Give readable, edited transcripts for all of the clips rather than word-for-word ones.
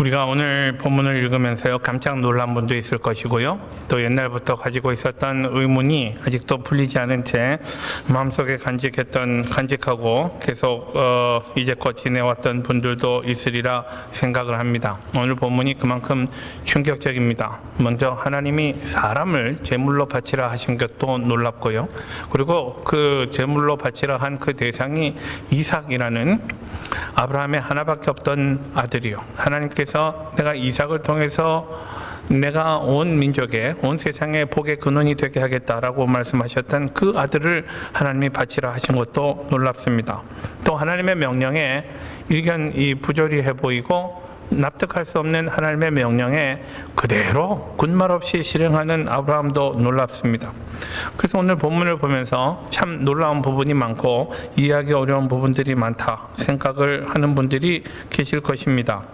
우리가 오늘 본문을 읽으면서요, 깜짝 놀란 분도 있을 것이고요, 또 옛날부터 가지고 있었던 의문이 아직도 풀리지 않은 채 마음속에 간직하고 계속 이제껏 지내왔던 분들도 있으리라 생각을 합니다. 오늘 본문이 그만큼 충격적입니다. 먼저 하나님이 사람을 제물로 바치라 하신 것도 놀랍고요, 그리고 그 제물로 바치라 한 그 대상이 이삭이라는 아브라함의 하나밖에 없던 아들이요, 하나님께서 내가 이삭을 통해서 내가 온 민족의, 온 세상의 복의 근원이 되게 하겠다라고 말씀하셨던 그 아들을 하나님이 바치라 하신 것도 놀랍습니다. 또 하나님의 명령에 일견 부조리해 보이고 납득할 수 없는 하나님의 명령에 그대로 군말 없이 실행하는 아브라함도 놀랍습니다. 그래서 오늘 본문을 보면서 참 놀라운 부분이 많고 이해하기 어려운 부분들이 많다 생각을 하는 분들이 계실 것입니다.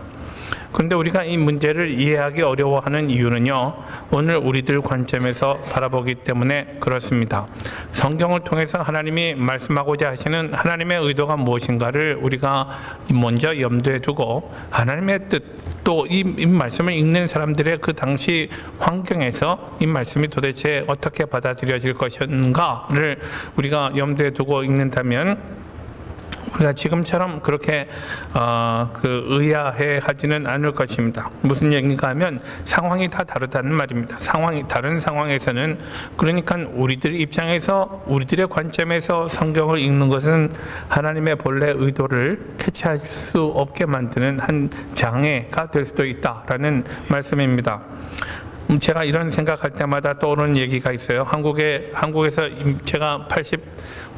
그런데 우리가 이 문제를 이해하기 어려워하는 이유는요, 오늘 우리들 관점에서 바라보기 때문에 그렇습니다. 성경을 통해서 하나님이 말씀하고자 하시는 하나님의 의도가 무엇인가를 우리가 먼저 염두에 두고 하나님의 뜻, 또 이 말씀을 읽는 사람들의 그 당시 환경에서 이 말씀이 도대체 어떻게 받아들여질 것인가를 우리가 염두에 두고 읽는다면 우리가 지금처럼 그렇게 의아해 하지는 않을 것입니다. 무슨 얘기인가 하면 상황이 다 다르다는 말입니다. 상황이 다른 상황에서는, 그러니까 우리들 입장에서, 우리들의 관점에서 성경을 읽는 것은 하나님의 본래 의도를 캐치할 수 없게 만드는 한 장애가 될 수도 있다라는 말씀입니다. 제가 이런 생각할 때마다 떠오르는 얘기가 있어요. 한국에서 제가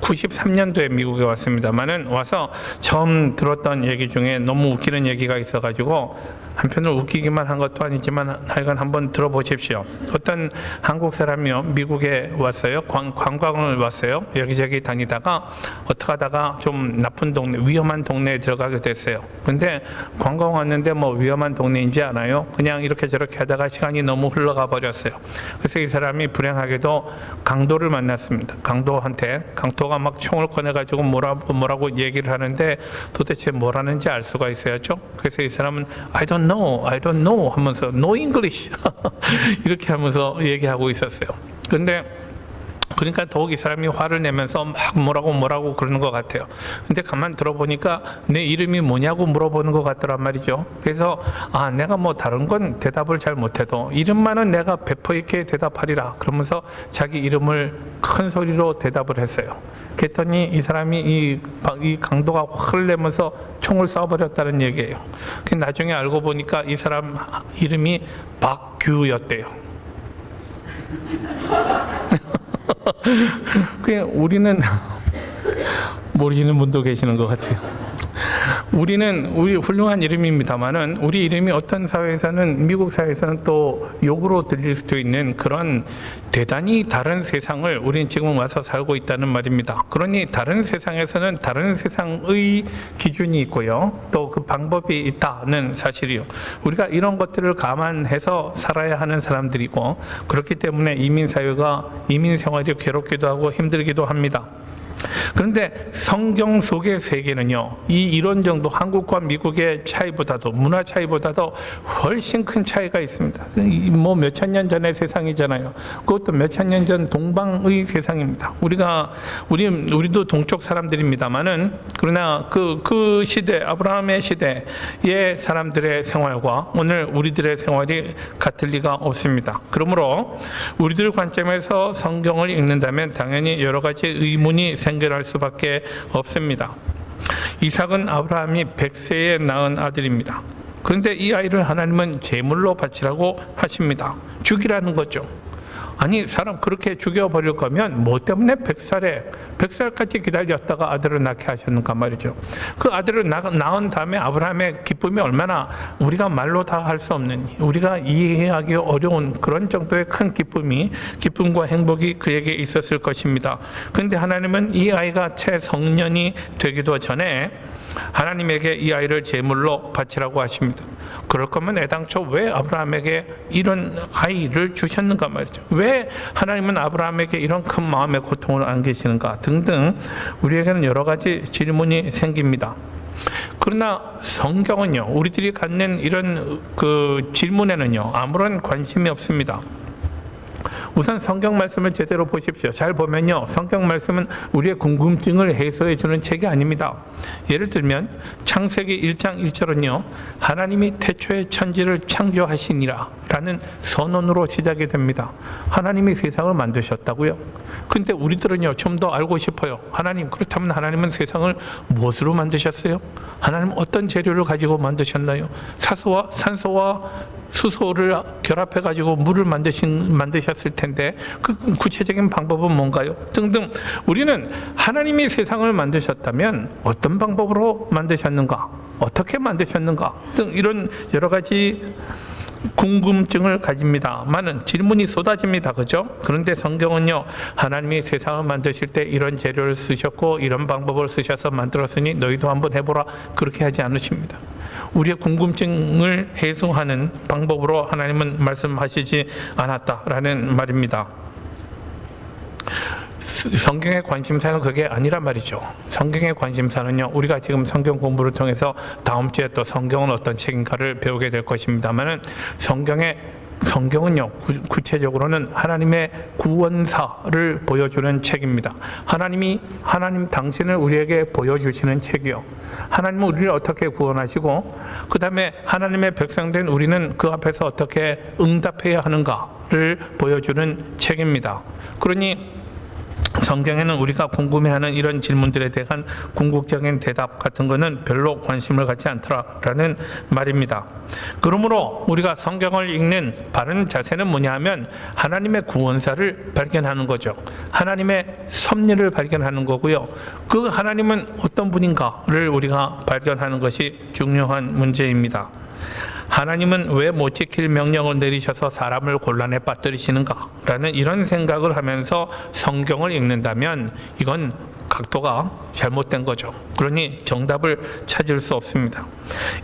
93년도에 미국에 왔습니다만은, 와서 처음 들었던 얘기 중에 너무 웃기는 얘기가 있어가지고 한편으로 웃기기만 한 것도 아니지만 하여간 한번 들어보십시오. 어떤 한국 사람이요, 미국에 왔어요. 관광을 왔어요. 여기저기 다니다가 어떻게 하다가 좀 나쁜 동네, 위험한 동네에 들어가게 됐어요. 근데 관광 왔는데 뭐 위험한 동네인지 아나요? 그냥 이렇게 저렇게 하다가 시간이 너무 흘러가 버렸어요. 그래서 이 사람이 불행하게도 강도를 만났습니다. 강도가 막 총을 꺼내가지고 뭐라고 얘기를 하는데 도대체 뭐라는지 알 수가 있어야죠. 그래서 이 사람은 I don't know 하면서 no English 이렇게 하면서 얘기하고 있었어요. 그러니까 더욱 이 사람이 화를 내면서 막 뭐라고 그러는 것 같아요. 근데 가만 들어보니까 내 이름이 뭐냐고 물어보는 것 같더란 말이죠. 그래서 내가 뭐 다른 건 대답을 잘 못해도 이름만은 내가 배포 있게 대답하리라 그러면서 자기 이름을 큰 소리로 대답을 했어요. 그랬더니 이 사람이 이 강도가 화를 내면서 총을 쏴버렸다는 얘기예요. 나중에 알고 보니까 이 사람 이름이 박규였대요. 그냥 우리는 모르시는 분도 계시는 것 같아요. 우리 훌륭한 이름입니다만은 우리 이름이 어떤 사회에서는, 미국 사회에서는 또 욕으로 들릴 수도 있는 그런 대단히 다른 세상을 우리는 지금 와서 살고 있다는 말입니다. 그러니 다른 세상에서는 다른 세상의 기준이 있고요, 또 그 방법이 있다는 사실이요. 우리가 이런 것들을 감안해서 살아야 하는 사람들이고, 그렇기 때문에 이민 생활이 괴롭기도 하고 힘들기도 합니다. 그런데 성경 속의 세계는요, 이 이론 정도 한국과 미국의 차이보다도, 문화 차이보다도 훨씬 큰 차이가 있습니다. 뭐 몇천 년 전의 세상이잖아요. 그것도 몇천 년 전 동방의 세상입니다. 우리도 동쪽 사람들입니다만은, 그러나 그 시대, 아브라함의 시대의 사람들의 생활과 오늘 우리들의 생활이 같을 리가 없습니다. 그러므로 우리들 관점에서 성경을 읽는다면 당연히 여러 가지 의문이 생겨날 수밖에 없습니다. 이삭은 아브라함이 100세에 낳은 아들입니다. 그런데 이 아이를 하나님은 제물로 바치라고 하십니다. 죽이라는 거죠. 아니, 사람 그렇게 죽여버릴 거면 뭐 때문에 100살까지 기다렸다가 아들을 낳게 하셨는가 말이죠. 그 아들을 낳은 다음에 아브라함의 기쁨이 얼마나 우리가 말로 다 할 수 없는, 우리가 이해하기 어려운 그런 정도의 큰 기쁨과 행복이 그에게 있었을 것입니다. 그런데 하나님은 이 아이가 채 성년이 되기도 전에 하나님에게 이 아이를 제물로 바치라고 하십니다. 그럴 거면 애당초 왜 아브라함에게 이런 아이를 주셨는가 말이죠. 왜 하나님은 아브라함에게 이런 큰 마음의 고통을 안기시는가 등등 우리에게는 여러 가지 질문이 생깁니다. 그러나 성경은요, 우리들이 갖는 이런 그 질문에는요 아무런 관심이 없습니다. 우선 성경 말씀을 제대로 보십시오. 잘 보면요, 성경 말씀은 우리의 궁금증을 해소해 주는 책이 아닙니다. 예를 들면 창세기 1장 1절은요, 하나님이 태초에 천지를 창조하시니라 라는 선언으로 시작이 됩니다. 하나님이 세상을 만드셨다고요? 근데 우리들은요, 좀 더 알고 싶어요. 하나님, 그렇다면 하나님은 세상을 무엇으로 만드셨어요? 하나님은 어떤 재료를 가지고 만드셨나요? 산소와 수소를 결합해 가지고 물을 만드셨을 텐데 그 구체적인 방법은 뭔가요? 등등. 우리는 하나님이 세상을 만드셨다면 어떤 방법으로 만드셨는가? 어떻게 만드셨는가? 등 이런 여러 가지 궁금증을 가집니다. 많은 질문이 쏟아집니다. 그죠? 그런데 성경은요, 하나님이 세상을 만드실 때 이런 재료를 쓰셨고 이런 방법을 쓰셔서 만들었으니 너희도 한번 해보라, 그렇게 하지 않으십니다. 우리의 궁금증을 해소하는 방법으로 하나님은 말씀하시지 않았다라는 말입니다. 성경의 관심사는 그게 아니란 말이죠. 성경의 관심사는요, 우리가 지금 성경 공부를 통해서 다음 주에 또 성경은 어떤 책인가를 배우게 될 것입니다만은 성경은요, 구체적으로는 하나님의 구원사를 보여주는 책입니다. 하나님 당신을 우리에게 보여주시는 책이요. 하나님은 우리를 어떻게 구원하시고, 그 다음에 하나님의 백성된 우리는 그 앞에서 어떻게 응답해야 하는가를 보여주는 책입니다. 그러니 성경에는 우리가 궁금해하는 이런 질문들에 대한 궁극적인 대답 같은 것은 별로 관심을 갖지 않더라라는 말입니다. 그러므로 우리가 성경을 읽는 바른 자세는 뭐냐 하면 하나님의 구원사를 발견하는 거죠. 하나님의 섭리를 발견하는 거고요. 그 하나님은 어떤 분인가를 우리가 발견하는 것이 중요한 문제입니다. 하나님은 왜 못 지킬 명령을 내리셔서 사람을 곤란에 빠뜨리시는가? 라는 이런 생각을 하면서 성경을 읽는다면 이건 각도가 잘못된 거죠. 그러니 정답을 찾을 수 없습니다.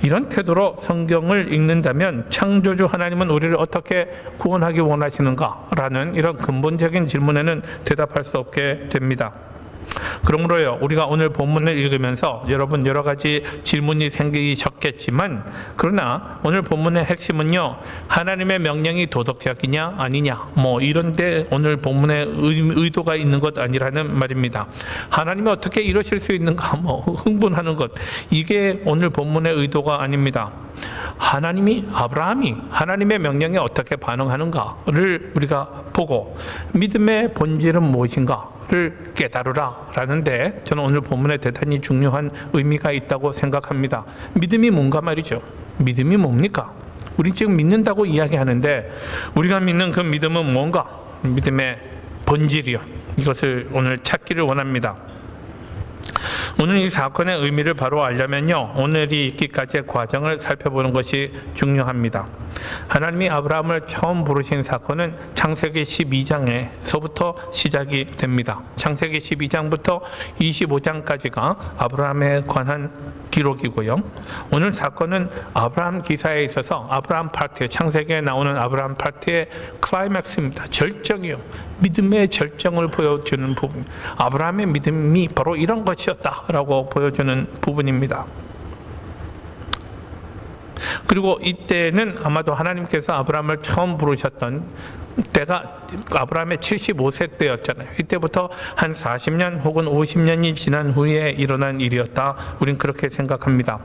이런 태도로 성경을 읽는다면 창조주 하나님은 우리를 어떻게 구원하기 원하시는가? 라는 이런 근본적인 질문에는 대답할 수 없게 됩니다. 그러므로요, 우리가 오늘 본문을 읽으면서 여러분 여러 가지 질문이 생기셨겠지만, 그러나 오늘 본문의 핵심은요, 하나님의 명령이 도덕적이냐 아니냐 이런데 오늘 본문의 의도가 있는 것 아니라는 말입니다. 하나님이 어떻게 이러실 수 있는가 흥분하는 것, 이게 오늘 본문의 의도가 아닙니다. 아브라함이 하나님의 명령에 어떻게 반응하는가를 우리가 보고 믿음의 본질은 무엇인가를 깨달으라 라는데, 저는 오늘 본문에 대단히 중요한 의미가 있다고 생각합니다. 믿음이 뭔가 말이죠. 믿음이 뭡니까? 우리 지금 믿는다고 이야기하는데 우리가 믿는 그 믿음은 뭔가? 믿음의 본질이요. 이것을 오늘 찾기를 원합니다. 오늘 이 사건의 의미를 바로 알려면요, 오늘이 있기까지의 과정을 살펴보는 것이 중요합니다. 하나님이 아브라함을 처음 부르신 사건은 창세기 12장에서부터 시작이 됩니다. 창세기 12장부터 25장까지가 아브라함에 관한 기록이고요. 오늘 사건은 아브라함 기사에 있어서 아브라함 파트, 창세기에 나오는 아브라함 파트의 클라이맥스입니다. 절정이요. 믿음의 절정을 보여주는 부분. 아브라함의 믿음이 바로 이런 것이었다라고 보여주는 부분입니다. 그리고 이때는 아마도 하나님께서 아브라함을 처음 부르셨던 때가 아브라함의 75세 때였잖아요. 이때부터 한 40년 혹은 50년이 지난 후에 일어난 일이었다. 우린 그렇게 생각합니다.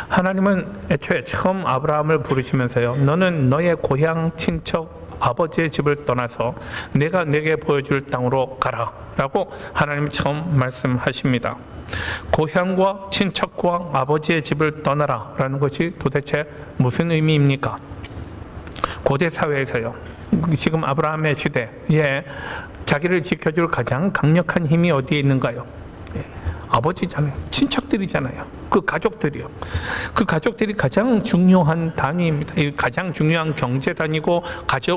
하나님은 애초에 처음 아브라함을 부르시면서요, 너는 너의 고향 친척 아버지의 집을 떠나서 내가 내게 보여줄 땅으로 가라 라고 하나님이 처음 말씀하십니다. 고향과 친척과 아버지의 집을 떠나라 라는 것이 도대체 무슨 의미입니까? 고대 사회에서요, 지금 아브라함의 시대에 자기를 지켜줄 가장 강력한 힘이 어디에 있는가요? 아버지잖아요. 친척들이잖아요. 그 가족들이요. 그 가족들이 가장 중요한 단위입니다. 가장 중요한 경제 단위고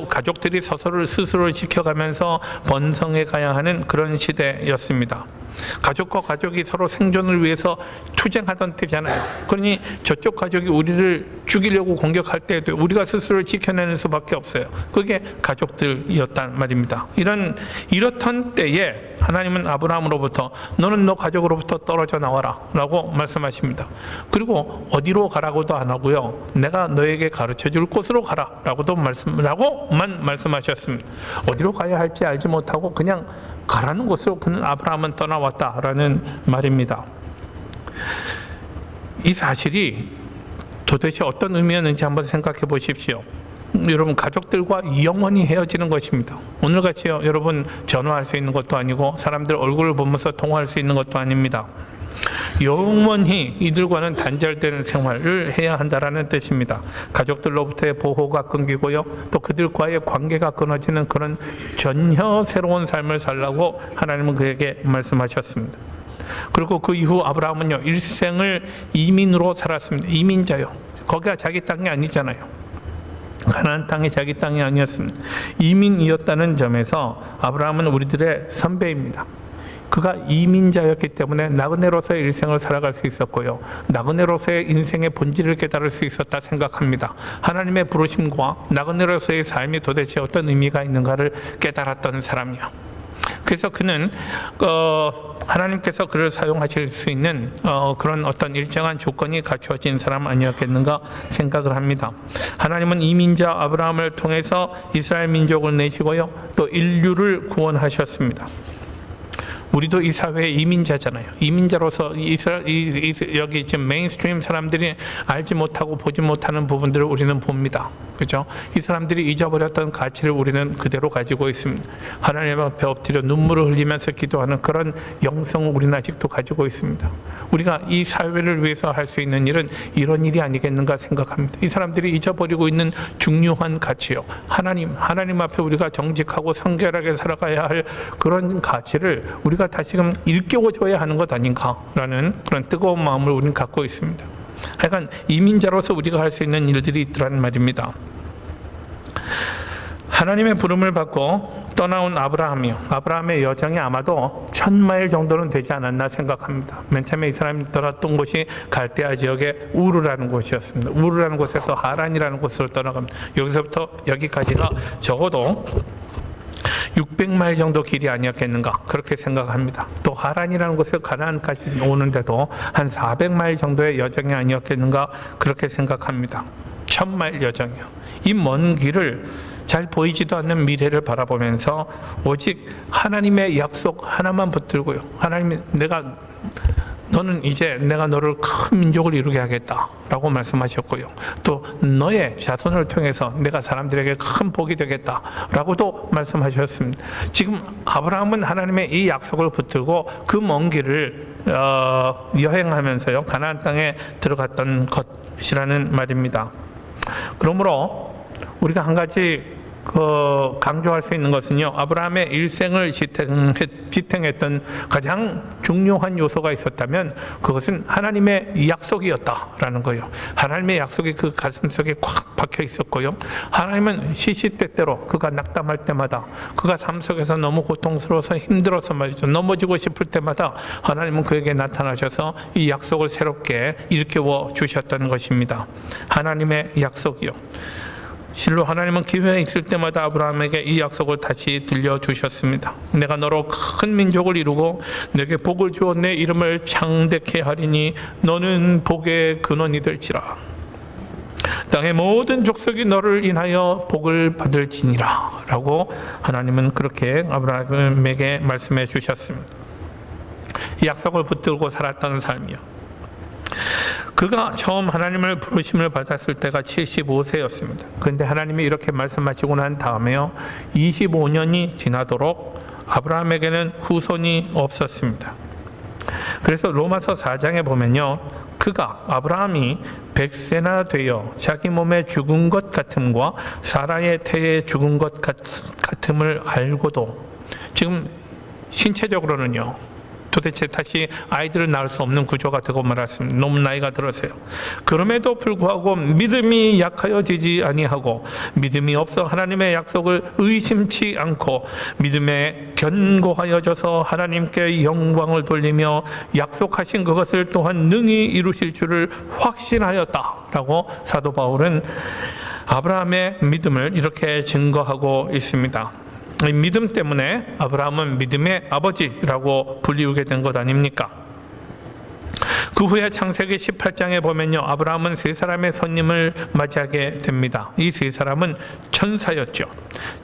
가족들이 스스로를 지켜가면서 번성해 가야 하는 그런 시대였습니다. 가족과 가족이 서로 생존을 위해서 투쟁하던 때잖아요. 그러니 저쪽 가족이 우리를 죽이려고 공격할 때에도 우리가 스스로 지켜내는 수밖에 없어요. 그게 가족들이었단 말입니다. 이렇던 때에 하나님은 아브라함으로부터 너는 너 가족으로부터 떨어져 나와라 라고 말씀하십니다. 그리고 어디로 가라고도 안 하고요. 내가 너에게 가르쳐 줄 곳으로 가라 라고만 말씀하셨습니다. 어디로 가야 할지 알지 못하고 그냥 가라는 곳으로 그는 아브라함은 떠나왔다라는 말입니다. 이 사실이 도대체 어떤 의미였는지 한번 생각해 보십시오. 여러분, 가족들과 영원히 헤어지는 것입니다. 오늘같이 여러분 전화할 수 있는 것도 아니고 사람들 얼굴을 보면서 통화할 수 있는 것도 아닙니다. 영원히 이들과는 단절되는 생활을 해야 한다라는 뜻입니다. 가족들로부터의 보호가 끊기고요, 또 그들과의 관계가 끊어지는 그런 전혀 새로운 삶을 살라고 하나님은 그에게 말씀하셨습니다. 그리고 그 이후 아브라함은요, 일생을 이민으로 살았습니다. 이민자요. 거기가 자기 땅이 아니잖아요. 가나안 땅이 자기 땅이 아니었습니다. 이민이었다는 점에서 아브라함은 우리들의 선배입니다. 그가 이민자였기 때문에 나그네로서의 일생을 살아갈 수 있었고요, 나그네로서의 인생의 본질을 깨달을 수 있었다 생각합니다. 하나님의 부르심과 나그네로서의 삶이 도대체 어떤 의미가 있는가를 깨달았던 사람이요. 그래서 그는 하나님께서 그를 사용하실 수 있는 그런 어떤 일정한 조건이 갖추어진 사람 아니었겠는가 생각을 합니다. 하나님은 이민자 아브라함을 통해서 이스라엘 민족을 내시고요, 또 인류를 구원하셨습니다. 우리도 이 사회의 이민자잖아요. 이민자로서 여기 지금 메인스트림 사람들이 알지 못하고 보지 못하는 부분들을 우리는 봅니다. 그죠? 이 사람들이 잊어버렸던 가치를 우리는 그대로 가지고 있습니다. 하나님 앞에 엎드려 눈물을 흘리면서 기도하는 그런 영성을 우리는 아직도 가지고 있습니다. 우리가 이 사회를 위해서 할 수 있는 일은 이런 일이 아니겠는가 생각합니다. 이 사람들이 잊어버리고 있는 중요한 가치요, 하나님 앞에 우리가 정직하고 성결하게 살아가야 할 그런 가치를 우리가 다시금 일깨워줘야 하는 것 아닌가라는 그런 뜨거운 마음을 우리는 갖고 있습니다. 하여간 이민자로서 우리가 할 수 있는 일들이 있더란 말입니다. 하나님의 부름을 받고 떠나온 아브라함의 여정이 아마도 1000마일 정도는 되지 않았나 생각합니다. 맨 처음에 이 사람이 떠났던 곳이 갈대아 지역의 우르라는 곳이었습니다. 우르라는 곳에서 하란이라는 곳으로 떠나갑니다. 여기서부터 여기까지가 적어도 600마일 정도 길이 아니었겠는가 그렇게 생각합니다. 또 하란이라는 곳에서 가나안까지 오는데도 한 400마일 정도의 여정이 아니었겠는가 그렇게 생각합니다. 1000마일 여정이요. 이 먼 길을 잘 보이지도 않는 미래를 바라보면서 오직 하나님의 약속 하나만 붙들고요, 하나님이 너는 이제 내가 너를 큰 민족을 이루게 하겠다 라고 말씀하셨고요, 또 너의 자손을 통해서 내가 사람들에게 큰 복이 되겠다 라고도 말씀하셨습니다. 지금 아브라함은 하나님의 이 약속을 붙들고 그 먼 길을 여행하면서요, 가나안 땅에 들어갔던 것이라는 말입니다. 그러므로 우리가 한 가지 강조할 수 있는 것은요, 아브라함의 일생을 지탱했던 가장 중요한 요소가 있었다면 그것은 하나님의 약속이었다라는 거예요. 하나님의 약속이 그 가슴속에 꽉 박혀 있었고요, 하나님은 시시때때로 그가 낙담할 때마다, 그가 삶 속에서 너무 고통스러워서 힘들어서 말이죠, 넘어지고 싶을 때마다 하나님은 그에게 나타나셔서 이 약속을 새롭게 일깨워 주셨던 것입니다. 하나님의 약속이요. 실로 하나님은 기회가 있을 때마다 아브라함에게 이 약속을 다시 들려주셨습니다. 내가 너로 큰 민족을 이루고 내게 복을 주어 내 이름을 창대케 하리니 너는 복의 근원이 될지라. 땅의 모든 족속이 너를 인하여 복을 받을지니라 라고 하나님은 그렇게 아브라함에게 말씀해 주셨습니다. 이 약속을 붙들고 살았던 삶이요. 그가 처음 하나님을 부르심을 받았을 때가 75세였습니다. 그런데 하나님이 이렇게 말씀하시고 난 다음에요, 25년이 지나도록 아브라함에게는 후손이 없었습니다. 그래서 로마서 4장에 보면요, 아브라함이 100세나 되어 자기 몸에 죽은 것 같음과 사라의 태에 죽은 것 같음을 알고도, 지금 신체적으로는요, 도대체 다시 아이들을 낳을 수 없는 구조가 되고 말았습니다. 너무 나이가 들어서요. 그럼에도 불구하고 믿음이 약하여지지 아니하고 믿음이 없어 하나님의 약속을 의심치 않고 믿음에 견고하여져서 하나님께 영광을 돌리며 약속하신 그것을 또한 능히 이루실 줄을 확신하였다라고 사도 바울은 아브라함의 믿음을 이렇게 증거하고 있습니다. 이 믿음 때문에 아브라함은 믿음의 아버지라고 불리우게 된 것 아닙니까? 그 후에 창세기 18장에 보면요, 아브라함은 세 사람의 손님을 맞이하게 됩니다. 이 세 사람은 천사였죠.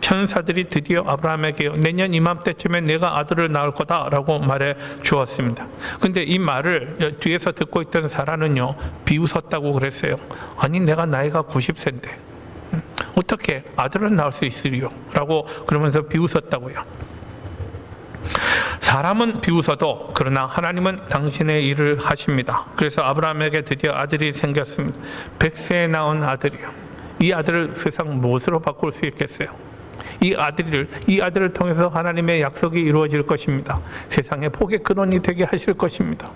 천사들이 드디어 아브라함에게 내년 이맘때쯤에 내가 아들을 낳을 거다라고 말해 주었습니다. 근데 이 말을 뒤에서 듣고 있던 사라는요, 비웃었다고 그랬어요. 아니, 내가 나이가 90세인데 어떻게 아들을 낳을 수 있으리요? 라고 그러면서 비웃었다고요. 사람은 비웃어도 그러나 하나님은 당신의 일을 하십니다. 그래서 아브라함에게 드디어 아들이 생겼습니다. 100세에 낳은 아들이요. 이 아들을 세상 무엇으로 바꿀 수 있겠어요? 이 아들을 통해서 하나님의 약속이 이루어질 것입니다. 세상의 복의 근원이 되게 하실 것입니다.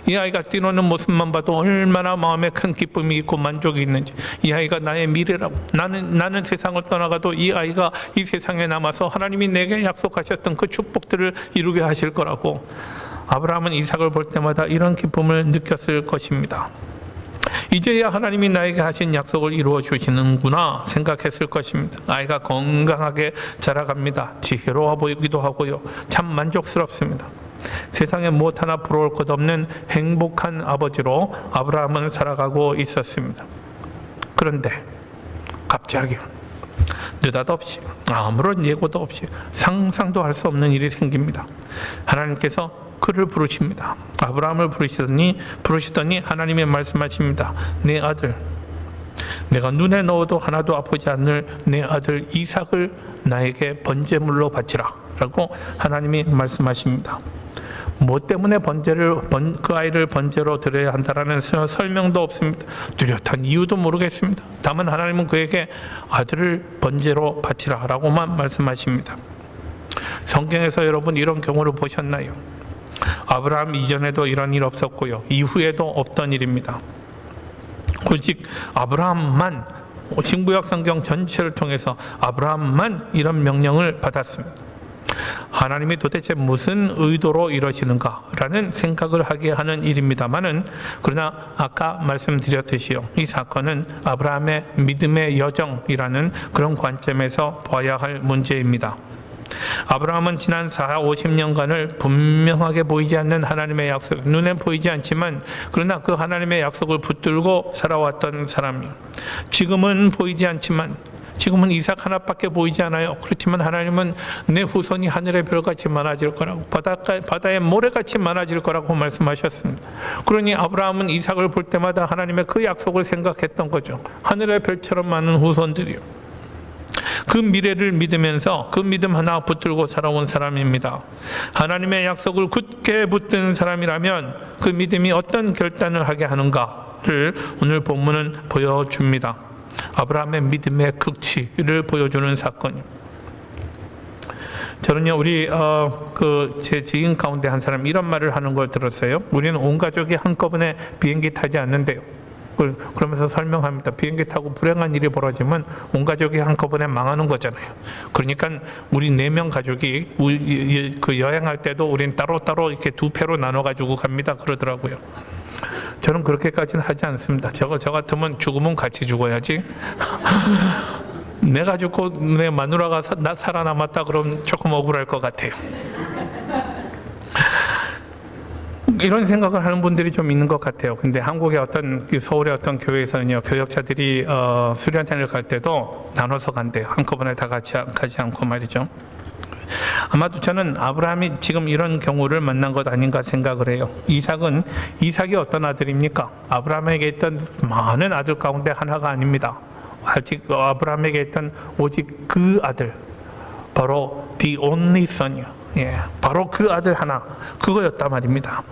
이 아이가 뛰노는 모습만 봐도 얼마나 마음에 큰 기쁨이 있고 만족이 있는지, 이 아이가 나의 미래라고, 나는 세상을 떠나가도 이 아이가 이 세상에 남아서 하나님이 내게 약속하셨던 그 축복들을 이루게 하실 거라고 아브라함은 이삭을 볼 때마다 이런 기쁨을 느꼈을 것입니다. 이제야 하나님이 나에게 하신 약속을 이루어 주시는구나 생각했을 것입니다. 아이가 건강하게 자라갑니다. 지혜로워 보이기도 하고요, 참 만족스럽습니다. 세상에 무엇 하나 부러울 것 없는 행복한 아버지로 아브라함은 살아가고 있었습니다. 그런데 갑자기 느닷없이 아무런 예고도 없이 상상도 할 수 없는 일이 생깁니다. 하나님께서 그를 부르십니다. 아브라함을 부르시더니 하나님이 말씀하십니다. 내 아들, 내가 눈에 넣어도 하나도 아프지 않을 내 아들 이삭을 나에게 번제물로 바치라 라고 하나님이 말씀하십니다. 무엇 때문에 그 아이를 번제로 드려야 한다라는 설명도 없습니다. 뚜렷한 이유도 모르겠습니다. 다만 하나님은 그에게 아들을 번제로 바치라 라고만 말씀하십니다. 성경에서 여러분 이런 경우를 보셨나요? 아브라함 이전에도 이런 일 없었고요, 이후에도 없던 일입니다. 오직 아브라함만, 신구약 성경 전체를 통해서 아브라함만 이런 명령을 받았습니다. 하나님이 도대체 무슨 의도로 이러시는가라는 생각을 하게 하는 일입니다만은, 그러나 아까 말씀드렸듯이요, 이 사건은 아브라함의 믿음의 여정이라는 그런 관점에서 봐야 할 문제입니다. 아브라함은 지난 50년간을 분명하게 보이지 않는 하나님의 약속, 눈에 보이지 않지만 그러나 그 하나님의 약속을 붙들고 살아왔던 사람이에요. 지금은 보이지 않지만, 지금은 이삭 하나밖에 보이지 않아요. 그렇지만 하나님은 내 후손이 하늘의 별같이 많아질 거라고, 바다의 모래같이 많아질 거라고 말씀하셨습니다. 그러니 아브라함은 이삭을 볼 때마다 하나님의 그 약속을 생각했던 거죠. 하늘의 별처럼 많은 후손들이요. 그 미래를 믿으면서 그 믿음 하나 붙들고 살아온 사람입니다. 하나님의 약속을 굳게 붙든 사람이라면 그 믿음이 어떤 결단을 하게 하는가를 오늘 본문은 보여줍니다. 아브라함의 믿음의 극치를 보여주는 사건입니다. 저는요, 우리 제 지인 가운데 한 사람 이런 말을 하는 걸 들었어요. 우리는 온 가족이 한꺼번에 비행기 타지 않는데요. 그러면서 설명합니다. 비행기 타고 불행한 일이 벌어지면 온 가족이 한꺼번에 망하는 거잖아요. 그러니까 우리 4명 가족이 그 여행할 때도 우린 따로따로 이렇게 2패로 나눠 가지고 갑니다 그러더라고요. 저는 그렇게까지는 하지 않습니다. 저 같으면 죽으면 같이 죽어야지. 내가 죽고 내 마누라가 살아남았다 그러면 조금 억울할 것 같아요. 이런 생각을 하는 분들이 좀 있는 것 같아요. 근데 한국의 서울의 어떤 교회에서는요, 교역자들이 수련회를 갈 때도 나눠서 간대요. 한꺼번에 다 같이 가지 않고 말이죠. 아마도 저는 아브라함이 지금 이런 경우를 만난 것 아닌가 생각을 해요. 이삭이 어떤 아들입니까? 아브라함에게 있던 많은 아들 가운데 하나가 아닙니다. 아직 아브라함에게 있던 오직 그 아들, 바로 the only son이요. 예, 바로 그 아들 하나, 그거였단 말입니다.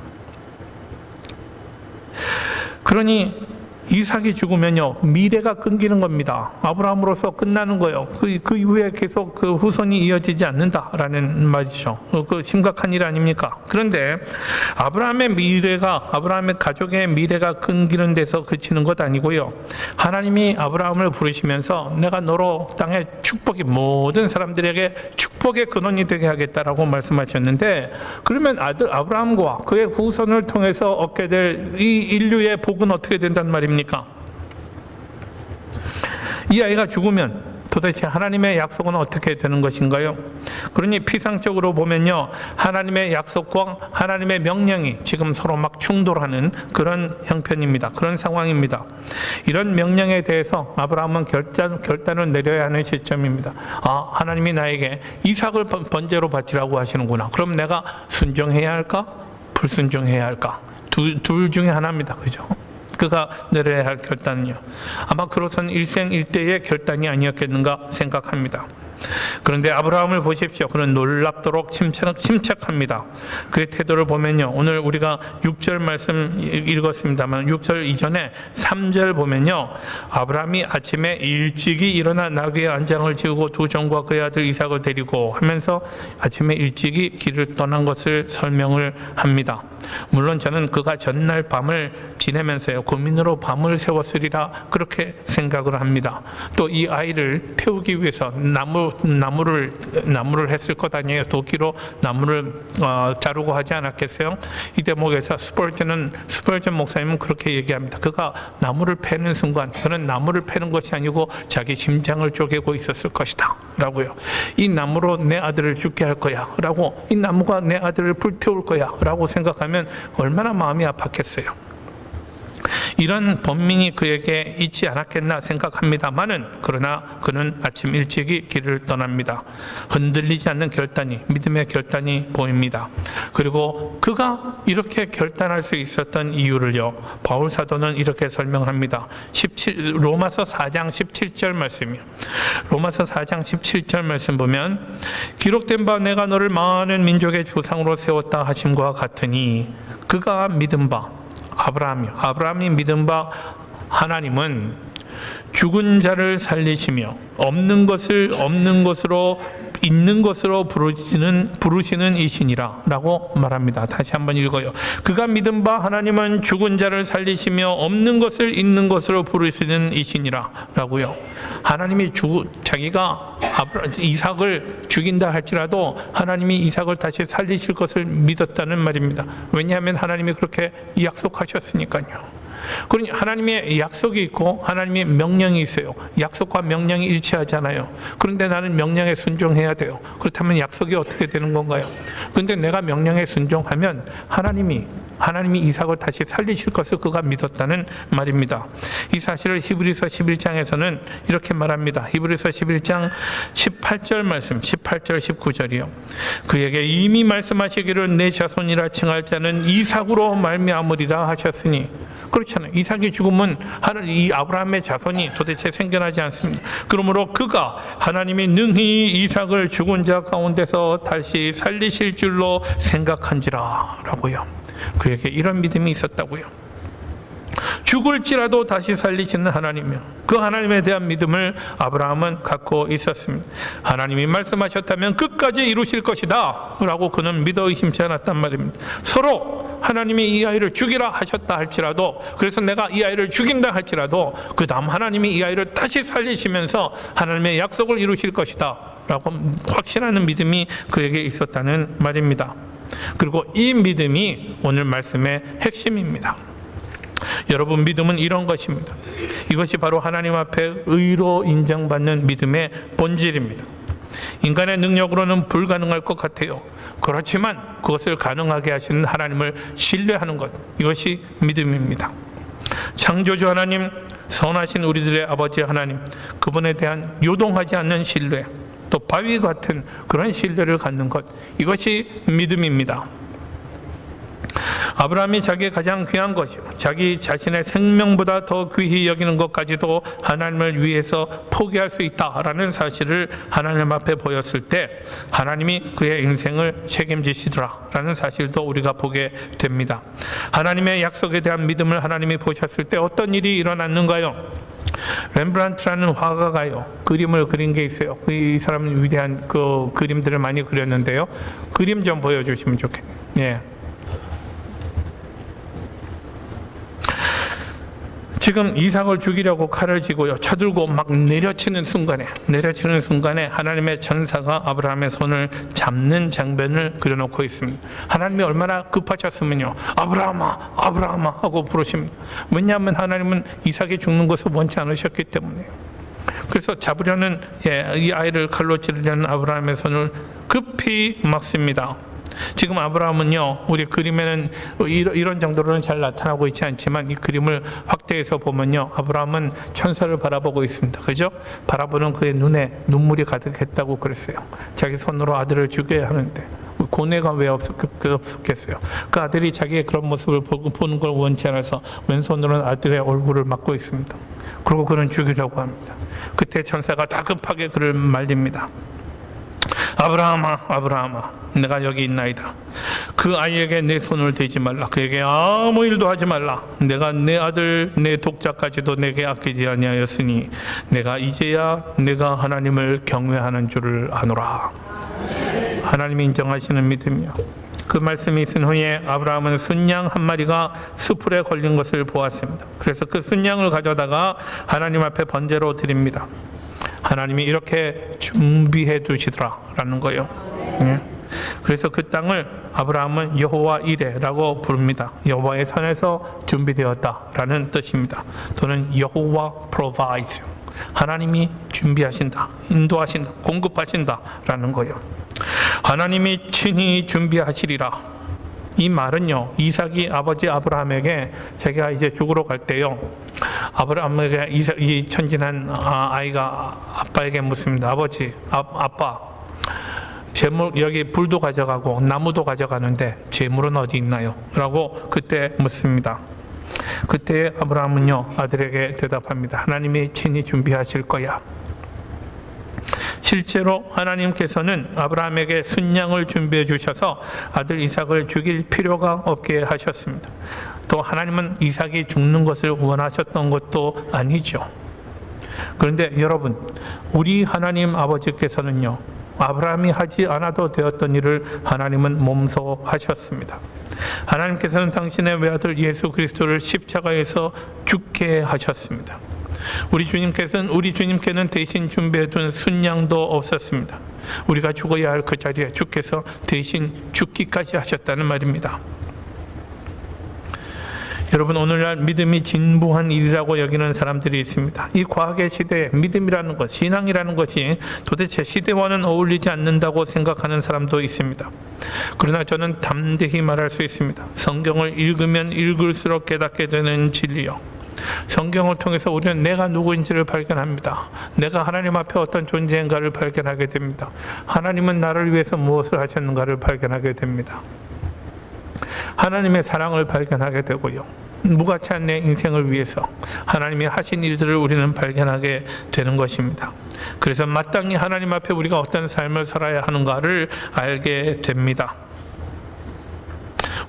그러니 이삭이 죽으면요, 미래가 끊기는 겁니다. 아브라함으로서 끝나는 거예요. 그 이후에 계속 그 후손이 이어지지 않는다라는 말이죠. 그 심각한 일 아닙니까? 그런데 아브라함의 가족의 미래가 끊기는 데서 그치는 것 아니고요. 하나님이 아브라함을 부르시면서 내가 너로 땅의 축복이 모든 사람들에게 축복의 근원이 되게 하겠다라고 말씀하셨는데, 그러면 아들 아브라함과 그의 후손을 통해서 얻게 될 이 인류의 복은 어떻게 된단 말입니까? 이 아이가 죽으면 도대체 하나님의 약속은 어떻게 되는 것인가요? 그러니 피상적으로 보면요, 하나님의 약속과 하나님의 명령이 지금 서로 막 충돌하는 그런 형편입니다. 그런 상황입니다. 이런 명령에 대해서 아브라함은 결단을 내려야 하는 시점입니다. 하나님이 나에게 이삭을 번제로 바치라고 하시는구나. 그럼 내가 순종해야 할까? 불순종해야 할까? 둘 중에 하나입니다. 그죠? 그가 내려야 할 결단은요, 아마 그로선 일생일대의 결단이 아니었겠는가 생각합니다. 그런데 아브라함을 보십시오. 그는 놀랍도록 침착합니다. 그의 태도를 보면요, 오늘 우리가 6절 말씀 읽었습니다만 6절 이전에 3절 보면요, 아브라함이 아침에 일찍이 일어나 나귀의 안장을 지우고 두 종과 그의 아들 이삭을 데리고 하면서 아침에 일찍이 길을 떠난 것을 설명을 합니다. 물론 저는 그가 전날 밤을 지내면서요, 고민으로 밤을 새웠으리라 그렇게 생각을 합니다. 또 이 아이를 태우기 위해서 나무를 했을 것 아니에요. 도끼로 나무를 자르고 하지 않았겠어요? 이 대목에서 스펄전 목사님은 그렇게 얘기합니다. 그가 나무를 패는 순간 그는 나무를 패는 것이 아니고 자기 심장을 쪼개고 있었을 것이다 라고요. 이 나무로 내 아들을 죽게 할 거야 라고, 이 나무가 내 아들을 불태울 거야 라고 생각하면 얼마나 마음이 아팠겠어요. 이런 번민이 그에게 있지 않았겠나 생각합니다마는, 그러나 그는 아침 일찍이 길을 떠납니다. 흔들리지 않는 결단이, 믿음의 결단이 보입니다. 그리고 그가 이렇게 결단할 수 있었던 이유를요, 바울 사도는 이렇게 설명합니다. 로마서 4장 17절 말씀이요. 로마서 4장 17절 말씀 보면, 기록된 바 내가 너를 많은 민족의 조상으로 세웠다 하심과 같으니, 그가 믿은 바 아브라함이 믿은 바 하나님은 죽은 자를 살리시며 없는 것을 없는 것으로 있는 것으로 부르시는 이시니라 라고 말합니다. 다시 한번 읽어요. 그가 믿은 바 하나님은 죽은 자를 살리시며 없는 것을 있는 것으로 부르시는 이시니라 라고요. 하나님이 자기가 이삭을 죽인다 할지라도 하나님이 이삭을 다시 살리실 것을 믿었다는 말입니다. 왜냐하면 하나님이 그렇게 약속하셨으니까요. 그러니 하나님의 약속이 있고 하나님의 명령이 있어요. 약속과 명령이 일치하잖아요. 그런데 나는 명령에 순종해야 돼요. 그렇다면 약속이 어떻게 되는 건가요? 그런데 내가 명령에 순종하면 하나님이 이삭을 다시 살리실 것을 그가 믿었다는 말입니다. 이 사실을 히브리서 11장에서는 이렇게 말합니다. 히브리서 11장 18절 말씀, 18절 19절이요. 그에게 이미 말씀하시기를 내 자손이라 칭할 자는 이삭으로 말미암으리라 하셨으니, 그렇잖아요. 이삭이 죽으면 이 아브라함의 자손이 도대체 생겨나지 않습니다. 그러므로 그가 하나님이 능히 이삭을 죽은 자 가운데서 다시 살리실 줄로 생각한지라 라고요. 그에게 이런 믿음이 있었다고요. 죽을지라도 다시 살리시는 하나님이요, 그 하나님에 대한 믿음을 아브라함은 갖고 있었습니다. 하나님이 말씀하셨다면 끝까지 이루실 것이다 라고 그는 믿어 의심치 않았단 말입니다. 서로 하나님이 이 아이를 죽이라 하셨다 할지라도, 그래서 내가 이 아이를 죽인다 할지라도 그 다음 하나님이 이 아이를 다시 살리시면서 하나님의 약속을 이루실 것이다 라고 확신하는 믿음이 그에게 있었다는 말입니다. 그리고 이 믿음이 오늘 말씀의 핵심입니다. 여러분, 믿음은 이런 것입니다. 이것이 바로 하나님 앞에 의로 인정받는 믿음의 본질입니다. 인간의 능력으로는 불가능할 것 같아요. 그렇지만 그것을 가능하게 하시는 하나님을 신뢰하는 것, 이것이 믿음입니다. 창조주 하나님, 선하신 우리들의 아버지 하나님, 그분에 대한 요동하지 않는 신뢰, 또 바위 같은 그런 신뢰를 갖는 것, 이것이 믿음입니다. 아브라함이 자기의 가장 귀한 것이요 자기 자신의 생명보다 더 귀히 여기는 것까지도 하나님을 위해서 포기할 수 있다라는 사실을 하나님 앞에 보였을 때 하나님이 그의 인생을 책임지시더라라는 사실도 우리가 보게 됩니다. 하나님의 약속에 대한 믿음을 하나님이 보셨을 때 어떤 일이 일어났는가요? 렘브란트라는 화가가요 그림을 그린 게 있어요. 이 사람은 위대한 그 그림들을 많이 그렸는데요. 그림 좀 보여주시면 좋겠네요. 예. 지금 이삭을 죽이려고 칼을 쥐고요 쳐들고 막 내려치는 순간에 하나님의 천사가 아브라함의 손을 잡는 장면을 그려놓고 있습니다. 하나님이 얼마나 급하셨으면요 아브라함아 아브라함아 하고 부르십니다. 왜냐하면 하나님은 이삭이 죽는 것을 원치 않으셨기 때문에요. 그래서 잡으려는 이 아이를 칼로 찌르려는 아브라함의 손을 급히 막습니다. 지금 아브라함은요 우리 그림에는 이런 정도로는 잘 나타나고 있지 않지만 이 그림을 확대해서 보면요 아브라함은 천사를 바라보고 있습니다. 그죠? 바라보는 그의 눈에 눈물이 가득했다고 그랬어요. 자기 손으로 아들을 죽여야 하는데 고뇌가 왜 없었겠어요? 그 아들이 자기의 그런 모습을 보는 걸 원치 않아서 왼손으로는 아들의 얼굴을 막고 있습니다. 그리고 그는 죽이려고 합니다. 그때 천사가 다급하게 그를 말립니다. 아브라함아 아브라함아 내가 여기 있나이다. 그 아이에게 내 손을 대지 말라. 그에게 아무 일도 하지 말라. 내가 내 아들 내 독자까지도 내게 아끼지 아니하였으니 내가 이제야 내가 하나님을 경외하는 줄을 아노라. 하나님이 인정하시는 믿음이요. 그 말씀이 있은 후에 아브라함은 순양 한 마리가 수풀에 걸린 것을 보았습니다. 그래서 그 순양을 가져다가 하나님 앞에 번제로 드립니다. 하나님이 이렇게 준비해 두시더라라는 거예요. 예. 그래서 그 땅을 아브라함은 여호와 이레라고 부릅니다. 여호와의 산에서 준비되었다라는 뜻입니다. 또는 여호와 provides, 하나님이 준비하신다, 인도하신다, 공급하신다라는 거예요. 하나님이 친히 준비하시리라. 이 말은요 이삭이 아버지 아브라함에게 자기가 이제 죽으러 갈 때요 아브라함에게 이 천진한 아이가 아빠에게 묻습니다. 아버지 아빠 재물 여기 불도 가져가고 나무도 가져가는데 재물은 어디 있나요? 라고 그때 묻습니다. 그때 아브라함은요 아들에게 대답합니다. 하나님이 친히 준비하실 거야. 실제로 하나님께서는 아브라함에게 순양을 준비해 주셔서 아들 이삭을 죽일 필요가 없게 하셨습니다. 또 하나님은 이삭이 죽는 것을 원하셨던 것도 아니죠. 그런데 여러분, 우리 하나님 아버지께서는요 아브라함이 하지 않아도 되었던 일을 하나님은 몸소 하셨습니다. 하나님께서는 당신의 외아들 예수 그리스도를 십자가에서 죽게 하셨습니다. 우리 주님께는 대신 준비해둔 순양도 없었습니다. 우리가 죽어야 할 그 자리에 주께서 대신 죽기까지 하셨다는 말입니다. 여러분, 오늘날 믿음이 진부한 일이라고 여기는 사람들이 있습니다. 이 과학의 시대에 믿음이라는 것, 신앙이라는 것이 도대체 시대와는 어울리지 않는다고 생각하는 사람도 있습니다. 그러나 저는 담대히 말할 수 있습니다. 성경을 읽으면 읽을수록 깨닫게 되는 진리요, 성경을 통해서 우리는 내가 누구인지를 발견합니다. 내가 하나님 앞에 어떤 존재인가를 발견하게 됩니다. 하나님은 나를 위해서 무엇을 하셨는가를 발견하게 됩니다. 하나님의 사랑을 발견하게 되고요, 무가치한 내 인생을 위해서 하나님이 하신 일들을 우리는 발견하게 되는 것입니다. 그래서 마땅히 하나님 앞에 우리가 어떤 삶을 살아야 하는가를 알게 됩니다.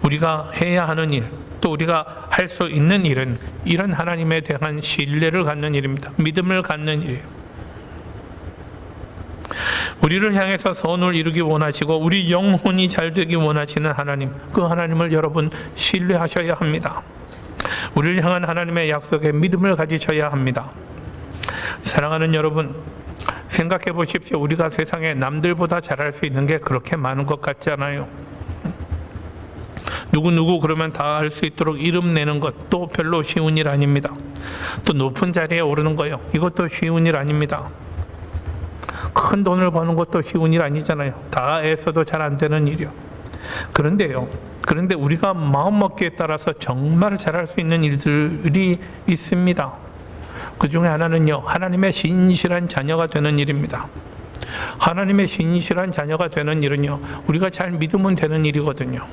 우리가 해야 하는 일, 또 우리가 할 수 있는 일은 이런 하나님에 대한 신뢰를 갖는 일입니다. 믿음을 갖는 일이에요. 우리를 향해서 선을 이루기 원하시고 우리 영혼이 잘 되기 원하시는 하나님, 그 하나님을 여러분 신뢰하셔야 합니다. 우리를 향한 하나님의 약속에 믿음을 가지셔야 합니다. 사랑하는 여러분, 생각해 보십시오. 우리가 세상에 남들보다 잘할 수 있는 게 그렇게 많은 것 같지 않아요? 누구 그러면 다 할 수 있도록 이름 내는 것도 별로 쉬운 일 아닙니다. 또 높은 자리에 오르는 거요, 이것도 쉬운 일 아닙니다. 큰 돈을 버는 것도 쉬운 일 아니잖아요. 다 애써도 잘 안 되는 일이요. 그런데 우리가 마음먹기에 따라서 정말 잘할 수 있는 일들이 있습니다. 그 중에 하나는요, 하나님의 신실한 자녀가 되는 일입니다. 하나님의 신실한 자녀가 되는 일은요, 우리가 잘 믿으면 되는 일이거든요.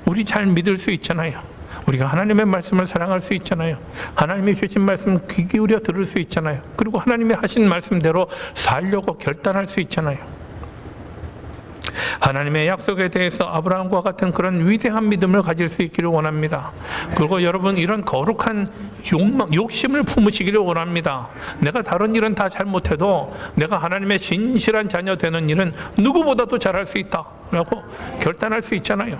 우리 잘 믿을 수 있잖아요. 우리가 하나님의 말씀을 사랑할 수 있잖아요. 하나님이 주신 말씀 귀 기울여 들을 수 있잖아요. 그리고 하나님이 하신 말씀대로 살려고 결단할 수 있잖아요. 하나님의 약속에 대해서 아브라함과 같은 그런 위대한 믿음을 가질 수 있기를 원합니다. 그리고 여러분, 이런 거룩한 욕심을 품으시기를 원합니다. 내가 다른 일은 다 잘못해도 내가 하나님의 신실한 자녀 되는 일은 누구보다도 잘할 수 있다라고 결단할 수 있잖아요.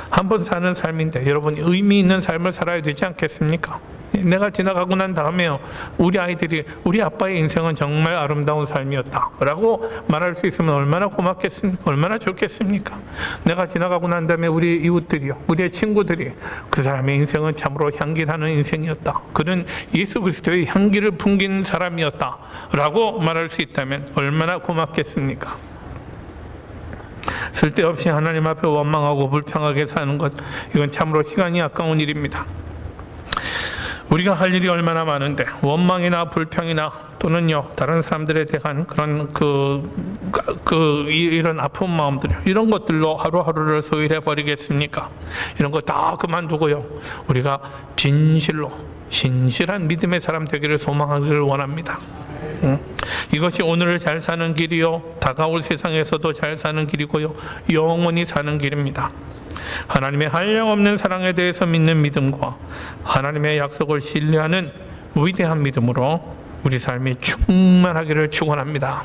한 번 사는 삶인데 여러분, 의미 있는 삶을 살아야 되지 않겠습니까? 내가 지나가고 난 다음에요, 우리 아이들이 우리 아빠의 인생은 정말 아름다운 삶이었다 라고 말할 수 있으면 얼마나 고맙겠습니까? 얼마나 좋겠습니까? 내가 지나가고 난 다음에 우리 이웃들이요, 우리의 친구들이 그 사람의 인생은 참으로 향기나는 인생이었다, 그는 예수 그리스도의 향기를 풍긴 사람이었다 라고 말할 수 있다면 얼마나 고맙겠습니까? 쓸데없이 하나님 앞에 원망하고 불평하게 사는 것, 이건 참으로 시간이 아까운 일입니다. 우리가 할 일이 얼마나 많은데 원망이나 불평이나 또는요, 다른 사람들에 대한 그런 이런 아픈 마음들, 이런 것들로 하루하루를 소일해 버리겠습니까? 이런 거 다 그만두고요, 우리가 진실로 신실한 믿음의 사람 되기를 소망하기를 원합니다. 이것이 오늘을 잘 사는 길이요, 다가올 세상에서도 잘 사는 길이고요, 영원히 사는 길입니다. 하나님의 한량없는 사랑에 대해서 믿는 믿음과 하나님의 약속을 신뢰하는 위대한 믿음으로 우리 삶이 충만하기를 축원합니다.